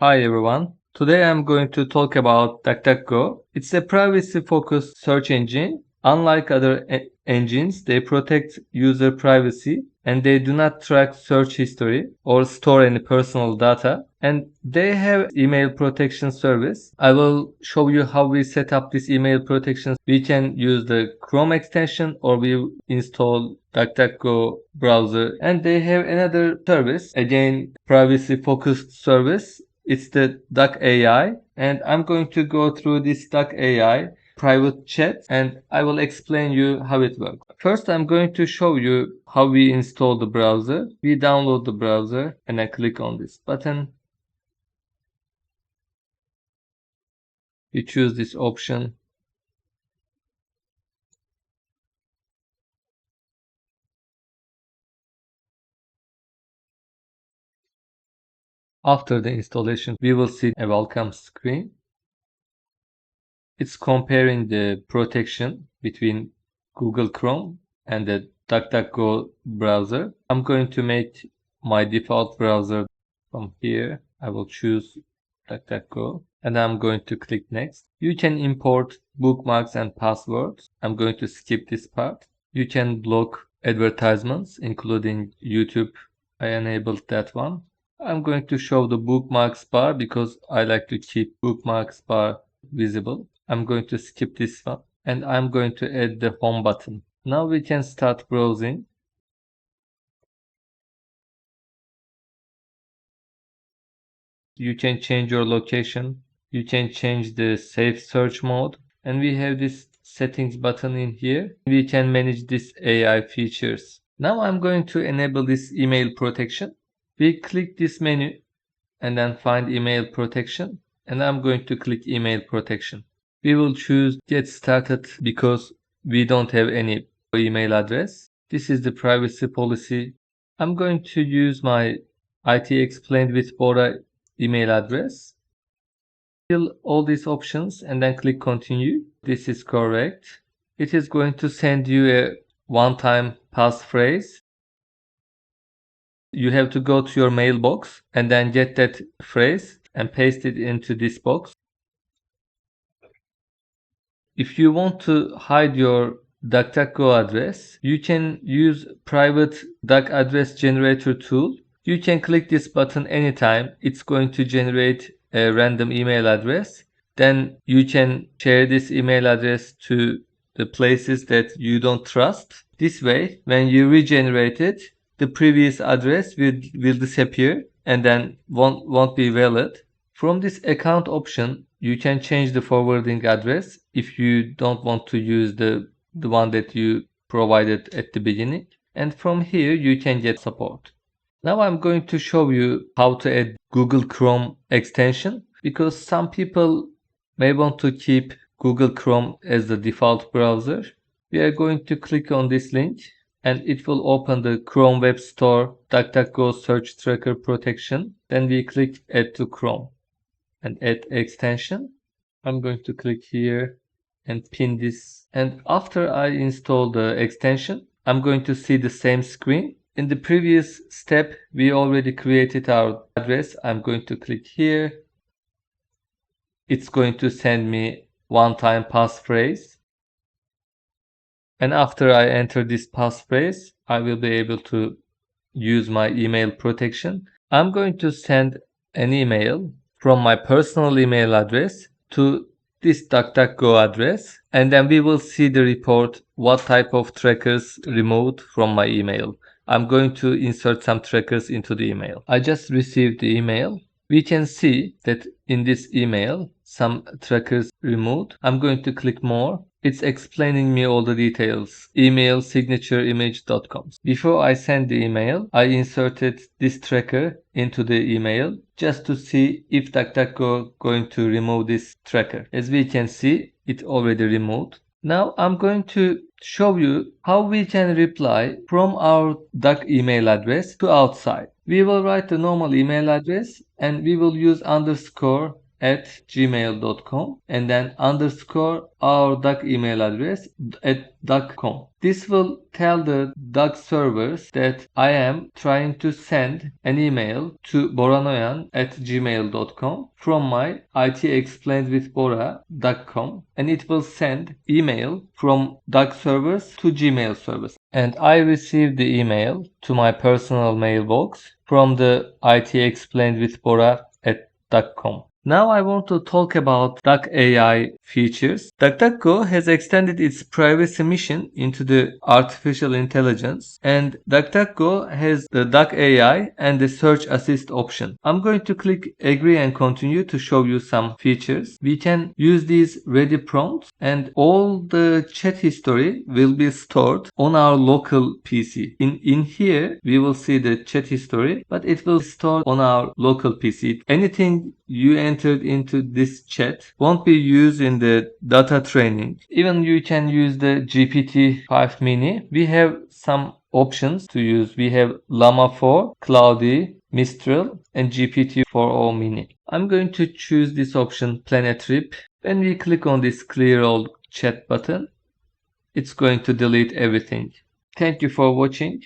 Hi everyone. Today I'm going to talk about DuckDuckGo. It's a privacy-focused search engine. Unlike other engines, they protect user privacy and they do not track search history or store any personal data. And they have email protection service. I will show you how we set up this email protection. We can use the Chrome extension or we install DuckDuckGo browser. And they have another service, again privacy-focused service. It's the Duck AI, and I'm going to go through this Duck AI private chat and I will explain you how it works. First, I'm going to show you how we install the browser. We download the browser and I click on this button. You choose this option. After the installation, we will see a welcome screen. It's comparing the protection between Google Chrome and the DuckDuckGo browser. I'm going to make my default browser from here. I will choose DuckDuckGo and I'm going to click next. You can import bookmarks and passwords. I'm going to skip this part. You can block advertisements, including YouTube. I enabled that one. I'm going to show the bookmarks bar because I like to keep bookmarks bar visible. I'm going to skip this one and I'm going to add the home button. Now we can start browsing. You can change your location. You can change the safe search mode. And we have this settings button in here. We can manage this AI features. Now I'm going to enable this email protection. We click this menu and then find email protection. And I'm going to click email protection. We will choose get started because we don't have any email address. This is the privacy policy. I'm going to use my IT explained with Bora email address. Fill all these options and then click continue. This is correct. It is going to send you a one-time passphrase. You have to go to your mailbox and then get that phrase and paste it into this box. If you want to hide your DuckDuckGo address, you can use private duck address generator tool. You can click this button anytime. It's going to generate a random email address. Then you can share this email address to the places that you don't trust. This way, when you regenerate it, the previous address will disappear and then won't be valid. From this account option, you can change the forwarding address if you don't want to use the one that you provided at the beginning. And from here, you can get support. Now I'm going to show you how to add Google Chrome extension because some people may want to keep Google Chrome as the default browser. We are going to click on this link and it will open the Chrome Web Store DuckDuckGo Search Tracker Protection. Then we click Add to Chrome and add extension. I'm going to click here and pin this. And after I install the extension, I'm going to see the same screen. In the previous step, we already created our address. I'm going to click here. It's going to send me one-time passphrase. And after I enter this passphrase, I will be able to use my email protection. I'm going to send an email from my personal email address to this DuckDuckGo address, and then we will see the report what type of trackers removed from my email. I'm going to insert some trackers into the email. I just received the email. We can see that in this email, some trackers removed. I'm going to click more. It's explaining me all the details. Email signatureimage.com. Before I send the email, I inserted this tracker into the email just to see if DuckDuckGo going to remove this tracker. As we can see, it already removed. Now I'm going to show you how we can reply from our Duck email address to outside. We will write the normal email address and we will use underscore gmail.com and then underscore our Duck email address at duck.com. This will tell the Duck servers that I am trying to send an email to boranoyan at gmail.com from my itexplainedwithbora.com, and it will send email from Duck servers to Gmail servers. And I received the email to my personal mailbox from the itexplainedwithbora@duck.com. Now I want to talk about Duck AI features. DuckDuckGo has extended its privacy mission into the artificial intelligence, and DuckDuckGo has the Duck AI and the Search Assist option. I'm going to click Agree and Continue to show you some features. We can use these ready prompts, and all the chat history will be stored on our local PC. In here, we will see the chat history, but it will store on our local PC. Anything you entered into this chat won't be used in the data training. Even you can use the GPT-5 mini. We have some options to use. We have Llama 4, Cloudy, Mistral, and GPT-4o mini. I'm going to choose this option, plan a trip. When we click on this clear all chat button, it's going to delete everything. Thank you for watching.